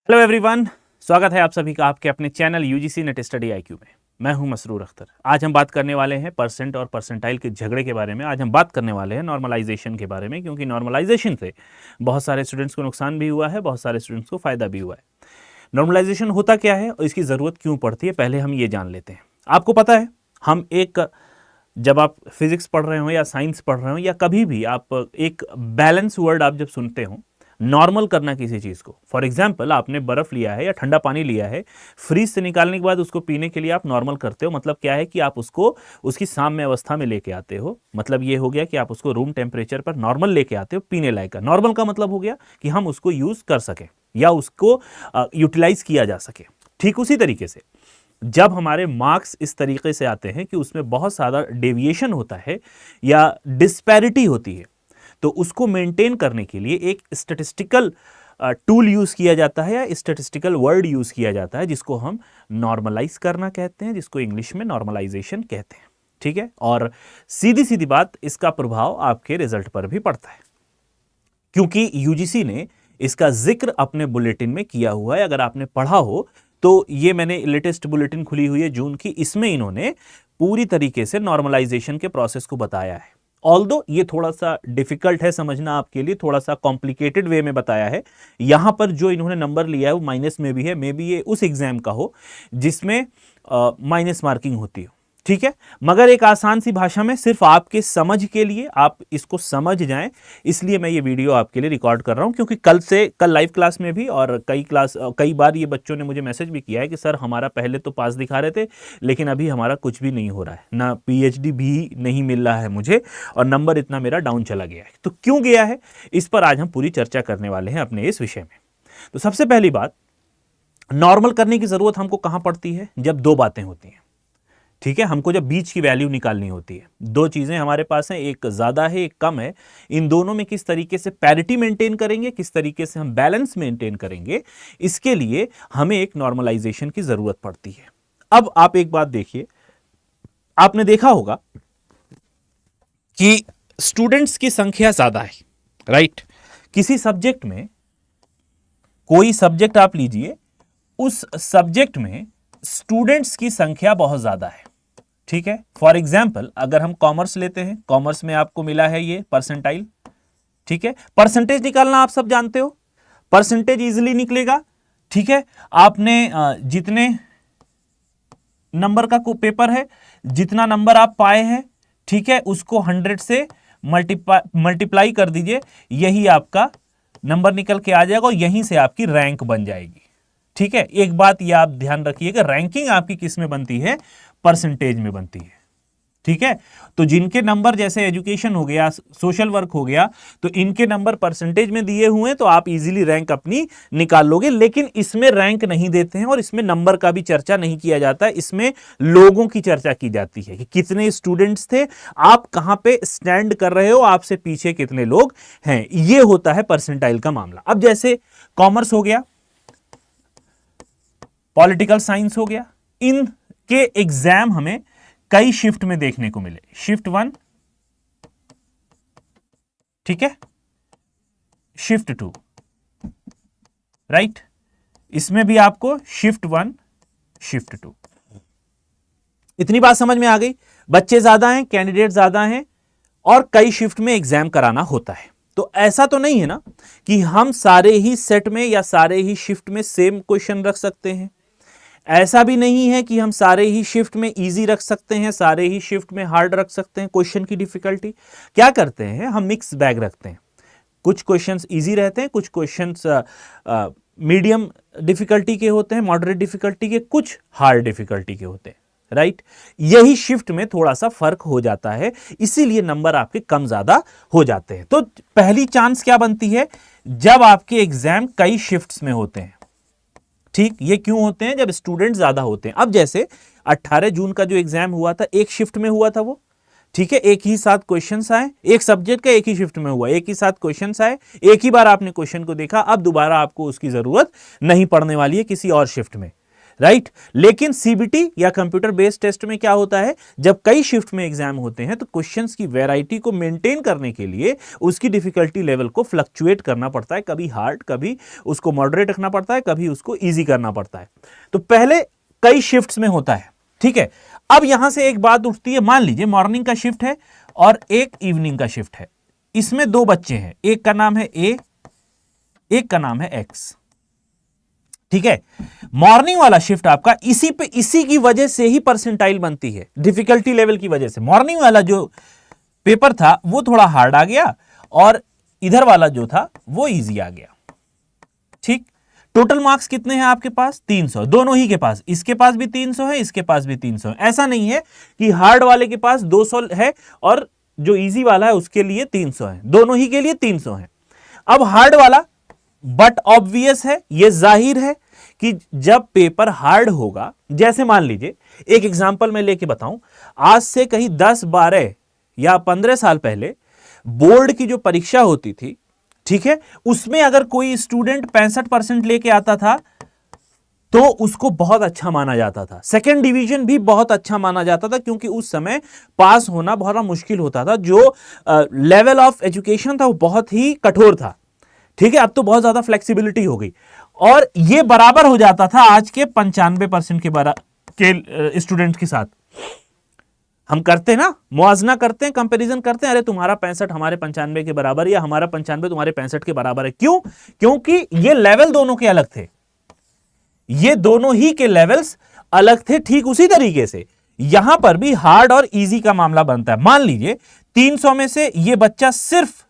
Hello everyone, स्वागत है आप सभी का आपके अपने channel UGC net study IQ में। मैं हूं मसरूर अख्तर। आज हम बात करने वाले हैं परसेंट और परसेंटाइल के झगड़े के बारे में। आज हम बात करने वाले हैं नॉर्मलाइजेशन के बारे में, क्योंकि नॉर्मलाइजेशन से बहुत सारे स्टूडेंट्स को नुकसान भी हुआ है, बहुत सारे स्टूडेंट्स को फ़ायदा भी हुआ है। नॉर्मलाइजेशन होता क्या है और इसकी ज़रूरत क्यों पड़ती है, पहले हम ये जान लेते हैं। आपको पता है, जब आप फिजिक्स पढ़ रहे हो या साइंस पढ़ रहे हो या कभी भी आप एक बैलेंस वर्ड आप जब सुनते हो, नॉर्मल करना किसी चीज़ को, फॉर एग्जाम्पल आपने बर्फ़ लिया है या ठंडा पानी लिया है, फ्रीज से निकालने के बाद उसको पीने के लिए आप नॉर्मल करते हो। मतलब क्या है कि आप उसको उसकी साम्य अवस्था में लेके आते हो। मतलब ये हो गया कि आप उसको रूम टेम्परेचर पर नॉर्मल लेके आते हो, पीने लायक का। नॉर्मल का मतलब हो गया कि हम उसको यूज़ कर सकें या उसको यूटिलाइज किया जा सके। ठीक उसी तरीके से जब हमारे मार्क्स इस तरीके से आते हैं कि उसमें बहुत सारा डेविएशन होता है या डिस्पैरिटी होती है, तो उसको मेंटेन करने के लिए एक स्टैटिस्टिकल टूल यूज़ किया जाता है या स्टैटिस्टिकल वर्ड यूज़ किया जाता है, जिसको हम नॉर्मलाइज करना कहते हैं, जिसको इंग्लिश में नॉर्मलाइजेशन कहते हैं। ठीक है, और सीधी सीधी बात, इसका प्रभाव आपके रिजल्ट पर भी पड़ता है, क्योंकि यूजीसी ने इसका जिक्र अपने बुलेटिन में किया हुआ है। अगर आपने पढ़ा हो तो ये मैंने लेटेस्ट बुलेटिन खुली हुई है जून की, इसमें इन्होंने पूरी तरीके से नॉर्मलाइजेशन के प्रोसेस को बताया है। ऑल्दो ये थोड़ा सा डिफिकल्ट है समझना आपके लिए, थोड़ा सा कॉम्प्लिकेटेड वे में बताया है। यहां पर जो इन्होंने नंबर लिया है वो माइनस में भी है, मे बी ये उस एग्जाम का हो जिसमें माइनस मार्किंग होती हो। ठीक है, मगर एक आसान सी भाषा में सिर्फ आपके समझ के लिए, आप इसको समझ जाएं, इसलिए मैं ये वीडियो आपके लिए रिकॉर्ड कर रहा हूं। क्योंकि कल लाइव क्लास में भी और कई बार ये बच्चों ने मुझे मैसेज भी किया है कि सर हमारा पहले तो पास दिखा रहे थे, लेकिन अभी हमारा कुछ भी नहीं हो रहा है, ना पीएचडी भी नहीं मिल रहा है मुझे, और नंबर इतना मेरा डाउन चला गया है। तो क्यों गया है, इस पर आज हम पूरी चर्चा करने वाले हैं अपने इस विषय में। तो सबसे पहली बात, नॉर्मल करने की जरूरत हमको कहां पड़ती है, जब दो बातें होती हैं। ठीक है, हमको जब बीच की वैल्यू निकालनी होती है, दो चीजें हमारे पास हैं, एक ज्यादा है एक कम है, इन दोनों में किस तरीके से पैरिटी मेंटेन करेंगे, किस तरीके से हम बैलेंस मेंटेन करेंगे, इसके लिए हमें एक नॉर्मलाइजेशन की जरूरत पड़ती है। अब आप एक बात देखिए, आपने देखा होगा कि स्टूडेंट्स की संख्या ज्यादा है, राइट। किसी सब्जेक्ट में, कोई सब्जेक्ट आप लीजिए, उस सब्जेक्ट में स्टूडेंट्स की संख्या बहुत ज्यादा है। ठीक है, फॉर एग्जाम्पल अगर हम कॉमर्स लेते हैं, कॉमर्स में आपको मिला है ये परसेंटाइल। ठीक है, परसेंटेज निकालना आप सब जानते हो, परसेंटेज इजीली निकलेगा। ठीक है, आपने जितने नंबर का पेपर है, जितना नंबर आप पाए हैं, ठीक है, उसको 100 से मल्टीप्लाई कर दीजिए, यही आपका नंबर निकल के आ जाएगा और यहीं से आपकी रैंक बन जाएगी। ठीक है, एक बात ये आप ध्यान रखिएगा, रैंकिंग आपकी किस में बनती है, परसेंटेज में बनती है। ठीक है, तो जिनके नंबर जैसे एजुकेशन हो गया, सोशल वर्क हो गया, तो इनके नंबर परसेंटेज में दिए हुए हैं, तो आप इजीली रैंक अपनी निकाल लोगे। लेकिन इसमें रैंक नहीं देते हैं और इसमें नंबर का भी चर्चा नहीं किया जाता है, इसमें लोगों की चर्चा की जाती है कि कितने स्टूडेंट्स थे, आप कहां पे स्टैंड कर रहे हो, आपसे पीछे कितने लोग हैं, ये होता है परसेंटाइल का मामला। अब जैसे कॉमर्स हो गया, पॉलिटिकल साइंस हो गया, इनके एग्जाम हमें कई शिफ्ट में देखने को मिले। शिफ्ट 1, ठीक है, शिफ्ट 2, राइट। इसमें भी आपको शिफ्ट 1, शिफ्ट 2। इतनी बात समझ में आ गई। बच्चे ज्यादा हैं, कैंडिडेट ज्यादा हैं और कई शिफ्ट में एग्जाम कराना होता है। तो ऐसा तो नहीं है ना कि हम सारे ही सेट में या सारे ही शिफ्ट में सेम क्वेश्चन रख सकते हैं। ऐसा भी नहीं है कि हम सारे ही शिफ्ट में इजी रख सकते हैं, सारे ही शिफ्ट में हार्ड रख सकते हैं क्वेश्चन की डिफिकल्टी। क्या करते हैं, हम मिक्स बैग रखते हैं। कुछ क्वेश्चंस इजी रहते हैं, कुछ क्वेश्चंस मीडियम डिफिकल्टी के होते हैं, मॉडरेट डिफिकल्टी के, कुछ हार्ड डिफिकल्टी के होते हैं, राइट। यही शिफ्ट में थोड़ा सा फर्क हो जाता है, इसीलिए नंबर आपके कम ज्यादा हो जाते हैं। तो पहली चांस क्या बनती है, जब आपके एग्जाम कई शिफ्ट्स में होते हैं। ठीक, ये क्यों होते हैं, जब स्टूडेंट ज्यादा होते हैं। अब जैसे 18 जून का जो एग्जाम हुआ था, एक शिफ्ट में हुआ था वो, ठीक है, एक ही साथ क्वेश्चंस आए, एक सब्जेक्ट का एक ही शिफ्ट में हुआ, एक ही साथ क्वेश्चंस आए, एक ही बार आपने क्वेश्चन को देखा, अब दोबारा आपको उसकी जरूरत नहीं पड़ने वाली है किसी और शिफ्ट में। राइट। लेकिन सीबीटी या कंप्यूटर बेस्ड टेस्ट में क्या होता है, जब कई शिफ्ट में एग्जाम होते हैं तो क्वेश्चंस की वैरायटी को मेंटेन करने के लिए उसकी डिफिकल्टी लेवल को फ्लक्चुएट करना पड़ता है, कभी हार्ड, कभी उसको मॉडरेट रखना पड़ता है, कभी उसको इजी करना पड़ता है। तो पहले कई शिफ्ट्स में होता है, ठीक है। अब यहां से एक बात उठती है, मान लीजिए मॉर्निंग का शिफ्ट है और एक इवनिंग का शिफ्ट है, इसमें दो बच्चे हैं, एक का नाम है ए, एक का नाम है एक्स, ठीक है। मॉर्निंग वाला शिफ्ट आपका इसी की वजह से ही परसेंटाइल बनती है, डिफिकल्टी लेवल की वजह से। मॉर्निंग वाला जो पेपर था वो थोड़ा हार्ड आ गया और इधर वाला जो था वो इजी आ गया, ठीक। टोटल मार्क्स कितने हैं आपके पास, 300, दोनों ही के पास, इसके पास भी 300 है, इसके पास भी 300 है। ऐसा नहीं है कि हार्ड वाले के पास 200 है और जो इजी वाला है उसके लिए 300 है, दोनों ही के लिए 300 है। अब हार्ड वाला, बट ऑब्वियस है, यह जाहिर है कि जब पेपर हार्ड होगा, जैसे मान लीजिए एक एग्जांपल मैं लेके बताऊं, आज से कहीं 10, 12 या 15 साल पहले बोर्ड की जो परीक्षा होती थी, ठीक है, उसमें अगर कोई स्टूडेंट 65% लेके आता था तो उसको बहुत अच्छा माना जाता था, सेकंड डिवीजन भी बहुत अच्छा माना जाता था, क्योंकि उस समय पास होना बहुत मुश्किल होता था, जो लेवल ऑफ एजुकेशन था वो बहुत ही कठोर था, ठीक है। अब तो बहुत ज्यादा फ्लेक्सिबिलिटी हो गई और ये बराबर हो जाता था आज के 95% के स्टूडेंट के साथ। हम करते हैं ना, मुआवजा करते हैं, कंपैरिजन करते हैं, अरे तुम्हारा 65 हमारे 95 के बराबर या हमारा 95 तुम्हारे 65 के बराबर है। क्यों? क्योंकि ये लेवल दोनों के अलग थे, ये दोनों ही के लेवल्स अलग थे। ठीक उसी तरीके से यहां पर भी हार्ड और इजी का मामला बनता है। मान लीजिए 300 में से ये बच्चा सिर्फ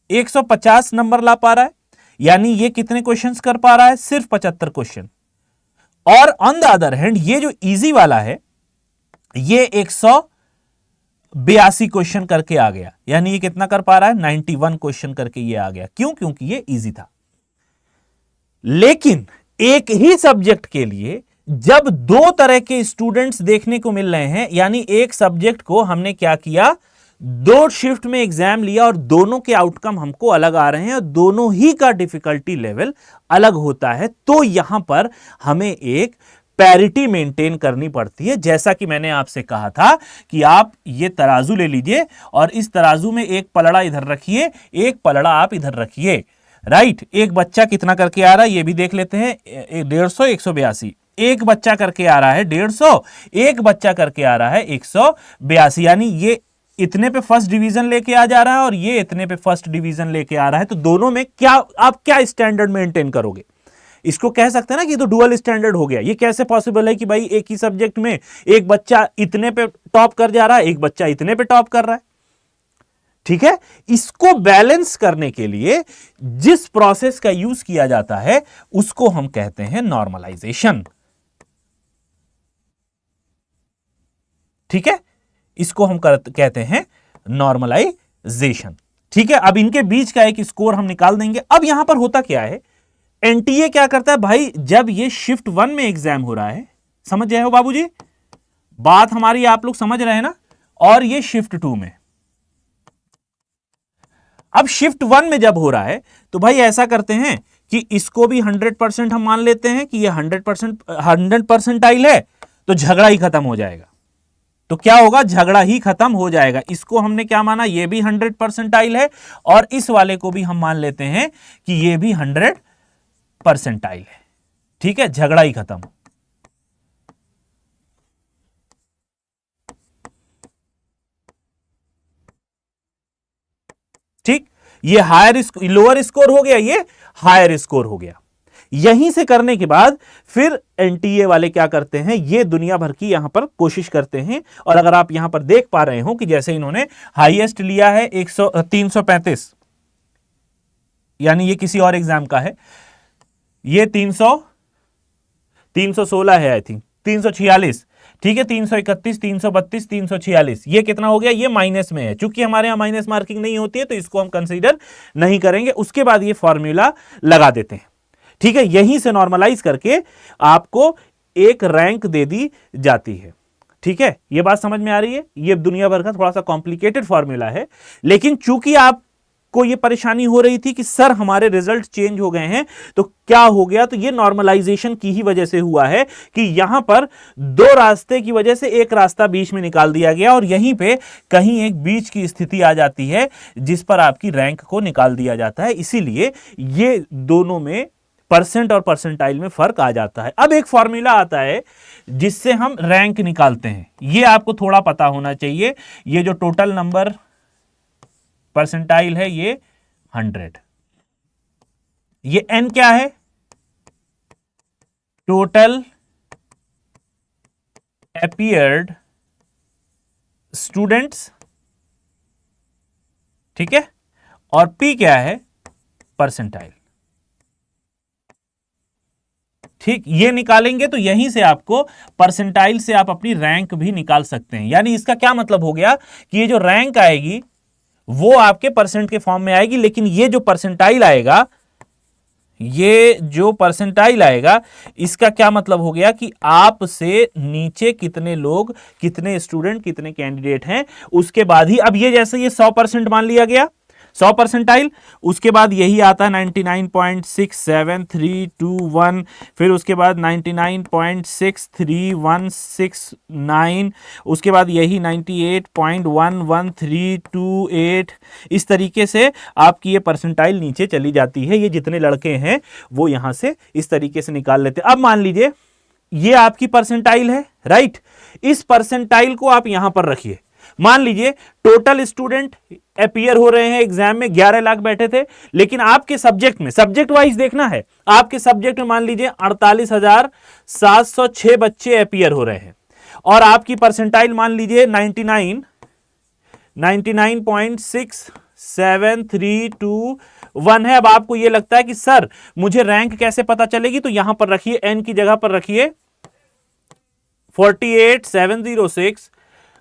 150 नंबर ला पा रहा है, यानी ये कितने क्वेश्चंस कर पा रहा है, सिर्फ 75 क्वेश्चन। और ऑन द अदर हैंड ये जो इजी वाला है ये 182 क्वेश्चन करके आ गया, यानी ये कितना कर पा रहा है, 91 क्वेश्चन करके ये आ गया। क्यों? क्योंकि ये इजी था। लेकिन एक ही सब्जेक्ट के लिए जब दो तरह के स्टूडेंट्स देखने को मिल रहे हैं, यानी एक सब्जेक्ट को हमने क्या किया, दो शिफ्ट में एग्जाम लिया और दोनों के आउटकम हमको अलग आ रहे हैं, दोनों ही का डिफिकल्टी लेवल अलग होता है, तो यहां पर हमें एक पैरिटी मेंटेन करनी पड़ती है। जैसा कि मैंने आपसे कहा था कि आप ये तराजू ले लीजिए और इस तराजू में एक पलड़ा इधर रखिए, एक पलड़ा आप इधर रखिए, राइट। एक बच्चा कितना करके आ रहा है ये भी देख लेते हैं, 150, 182। एक बच्चा करके आ रहा है 150, एक बच्चा करके आ रहा है 182, यानी ये इतने पे फर्स्ट डिवीजन लेके आ जा रहा है और ये इतने पे फर्स्ट डिवीजन लेके आ रहा है। तो दोनों में क्या आप क्या स्टैंडर्ड मेंटेन करोगे? इसको कह सकते हैं ना कि तो डुअल स्टैंडर्ड हो गया। ये कैसे पॉसिबल है कि भाई एक ही सब्जेक्ट में एक बच्चा इतने पे टॉप कर जा रहा है, एक बच्चा इतने पे टॉप कर रहा है, ठीक है। इसको बैलेंस करने के लिए जिस प्रोसेस का यूज किया जाता है उसको हम कहते हैं नॉर्मलाइजेशन, ठीक है। इसको हम कहते हैं नॉर्मलाइजेशन, ठीक है। अब इनके बीच का एक स्कोर हम निकाल देंगे। अब यहां पर होता क्या है, एनटीए क्या करता है भाई, जब ये शिफ्ट 1 में एग्जाम हो रहा है, समझ रहे हो बाबूजी बात हमारी, आप लोग समझ रहे हैं ना, और ये शिफ्ट 2 में। अब शिफ्ट 1 में जब हो रहा है तो भाई ऐसा करते हैं कि इसको भी 100% हम मान लेते हैं कि ये 100 परसेंटाइल है, तो झगड़ा ही खत्म हो जाएगा। तो क्या होगा, झगड़ा ही खत्म हो जाएगा। इसको हमने क्या माना, ये भी 100 परसेंटाइल है और इस वाले को भी हम मान लेते हैं कि ये भी 100 परसेंटाइल है, ठीक है, झगड़ा ही खत्म। ठीक, ये लोअर स्कोर हो गया, ये हायर स्कोर हो गया। यहीं से करने के बाद फिर एनटीए वाले क्या करते हैं, ये दुनिया भर की यहां पर कोशिश करते हैं। और अगर आप यहां पर देख पा रहे हो कि जैसे इन्होंने हाईएस्ट लिया है 335, यानी ये किसी और एग्जाम का है, ये 316 है, आई थिंक 346, ठीक है, 331, 332, 346, ये कितना हो गया, ये माइनस में है। चूंकि हमारे यहां माइनस मार्किंग नहीं होती है तो इसको हम कंसीडर नहीं करेंगे। उसके बाद ये फॉर्मूला लगा देते हैं, ठीक है। यहीं से नॉर्मलाइज करके आपको एक रैंक दे दी जाती है, ठीक है। ये बात समझ में आ रही है। ये दुनिया भर का थोड़ा सा कॉम्प्लिकेटेड फॉर्मूला है, लेकिन चूंकि आप को ये परेशानी हो रही थी कि सर हमारे रिजल्ट चेंज हो गए हैं, तो क्या हो गया? तो ये नॉर्मलाइजेशन की ही वजह से हुआ है कि यहां पर दो रास्ते की वजह से एक रास्ता बीच में निकाल दिया गया और यहीं पे कहीं एक बीच की स्थिति आ जाती है जिस पर आपकी रैंक को निकाल दिया जाता है। इसीलिए ये दोनों में परसेंट और परसेंटाइल में फर्क आ जाता है। अब एक फॉर्मूला आता है जिससे हम रैंक निकालते हैं, ये आपको थोड़ा पता होना चाहिए। ये जो टोटल नंबर परसेंटाइल है ये 100, ये n क्या है? टोटल अपीयर्ड स्टूडेंट्स, ठीक है, और p क्या है? परसेंटाइल। ठीक, ये निकालेंगे तो यहीं से आपको परसेंटाइल से आप अपनी रैंक भी निकाल सकते हैं। यानी इसका क्या मतलब हो गया कि ये जो रैंक आएगी वो आपके परसेंट के फॉर्म में आएगी, लेकिन ये जो परसेंटाइल आएगा, ये जो परसेंटाइल आएगा, इसका क्या मतलब हो गया कि आपसे नीचे कितने लोग, कितने स्टूडेंट, कितने कैंडिडेट हैं, उसके बाद ही, अब ये जैसे ये 100% मान लिया गया, 100 परसेंटाइल, उसके बाद यही आता है 99.67321, फिर उसके बाद 99.63169, उसके बाद यही 98.11328। इस तरीके से आपकी ये परसेंटाइल नीचे चली जाती है। ये जितने लड़के हैं वो यहां से इस तरीके से निकाल लेते हैं। अब मान लीजिए ये आपकी परसेंटाइल है, राइट? इस परसेंटाइल को आप यहां पर रखिए। मान लीजिए टोटल स्टूडेंट अपीयर हो रहे हैं एग्जाम में 11 लाख बैठे थे, लेकिन आपके सब्जेक्ट में, सब्जेक्ट वाइज देखना है, आपके सब्जेक्ट में मान लीजिए 48,706 बच्चे अपीयर हो रहे हैं और आपकी परसेंटाइल मान लीजिए 99.67321 है। अब आपको यह लगता है कि सर मुझे रैंक कैसे पता चलेगी? तो यहां पर रखिए, n की जगह पर रखिए 48706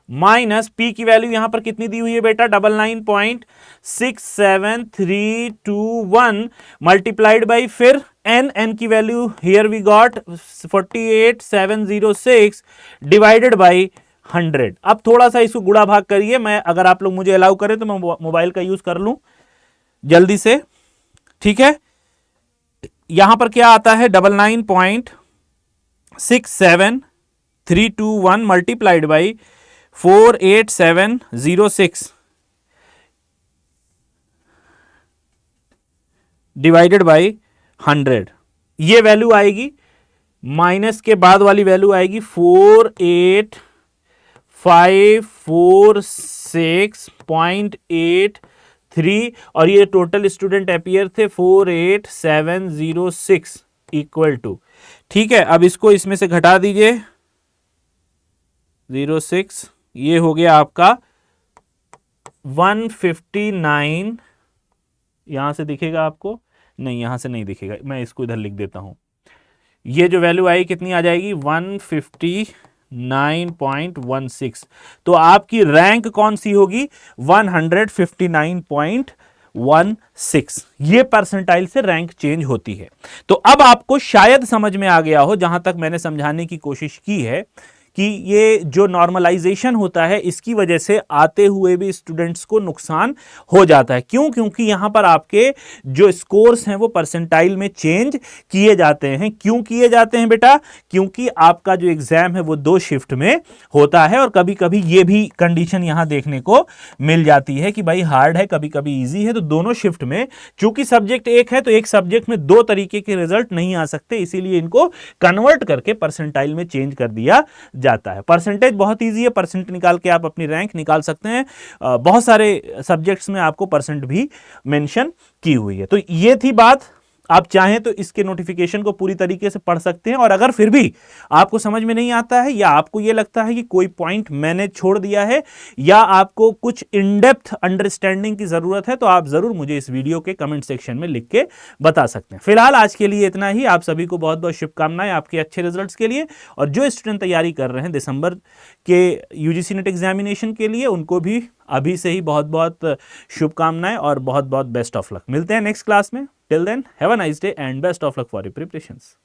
माइनस p की वैल्यू यहां पर कितनी दी हुई है बेटा? 99.67321 मल्टीप्लाइड बाई फिर n की value here we got 48706 divided by 100। अब थोड़ा सा इसको गुणा भाग करिए, मैं अगर आप लोग मुझे अलाउ करें तो मैं मोबाइल का यूज कर लूं जल्दी से, ठीक है? यहां पर क्या आता है? 99.67321 मल्टीप्लाइड बाई 48706 डिवाइडेड बाई 100। ये वैल्यू आएगी, माइनस के बाद वाली वैल्यू आएगी 48546.83 और ये टोटल स्टूडेंट अपीयर थे 48706 इक्वल टू, ठीक है? अब इसको इसमें से घटा दीजिए 06, ये हो गया आपका 159। यहां से दिखेगा आपको? नहीं, यहां से नहीं दिखेगा, मैं इसको इधर लिख देता हूं। ये जो वैल्यू आई कितनी आ जाएगी? 159.16। तो आपकी रैंक कौन सी होगी? 159.16। ये परसेंटाइल से रैंक चेंज होती है। तो अब आपको शायद समझ में आ गया हो, जहां तक मैंने समझाने की कोशिश की है, कि ये जो नॉर्मलाइजेशन होता है इसकी वजह से आते हुए भी स्टूडेंट्स को नुकसान हो जाता है। क्यों? क्योंकि यहां पर आपके जो स्कोर्स हैं वो परसेंटाइल में चेंज किए जाते हैं। क्यों किए जाते हैं बेटा? क्योंकि आपका जो एग्जाम है वो 2 शिफ्ट में होता है और कभी कभी ये भी कंडीशन यहां देखने को मिल जाती है कि भाई हार्ड है, कभी कभी ईजी है। तो दोनों शिफ्ट में, चूंकि सब्जेक्ट एक है तो एक सब्जेक्ट में 2 तरीके के रिजल्ट नहीं आ सकते, इसीलिए इनको कन्वर्ट करके परसेंटाइल में चेंज कर दिया जाता है। परसेंटेज बहुत इजी है, परसेंट निकाल के आप अपनी रैंक निकाल सकते हैं। बहुत सारे सब्जेक्ट्स में आपको परसेंट भी मेंशन की हुई है। तो ये थी बात। आप चाहें तो इसके नोटिफिकेशन को पूरी तरीके से पढ़ सकते हैं और अगर फिर भी आपको समझ में नहीं आता है या आपको यह लगता है कि कोई पॉइंट मैंने छोड़ दिया है या आपको कुछ इन डेप्थ अंडरस्टैंडिंग की जरूरत है तो आप जरूर मुझे इस वीडियो के कमेंट सेक्शन में लिख के बता सकते हैं। फिलहाल आज के लिए इतना ही। आप सभी को बहुत बहुत शुभकामनाएं आपके अच्छे रिजल्ट्स के लिए, और जो स्टूडेंट तैयारी कर रहे हैं दिसंबर के यूजीसी नेट एग्जामिनेशन के लिए उनको भी अभी से ही बहुत बहुत शुभकामनाएं और बहुत बहुत बेस्ट ऑफ लक। मिलते हैं नेक्स्ट क्लास में। Till then, have a nice day and best of luck for your preparations.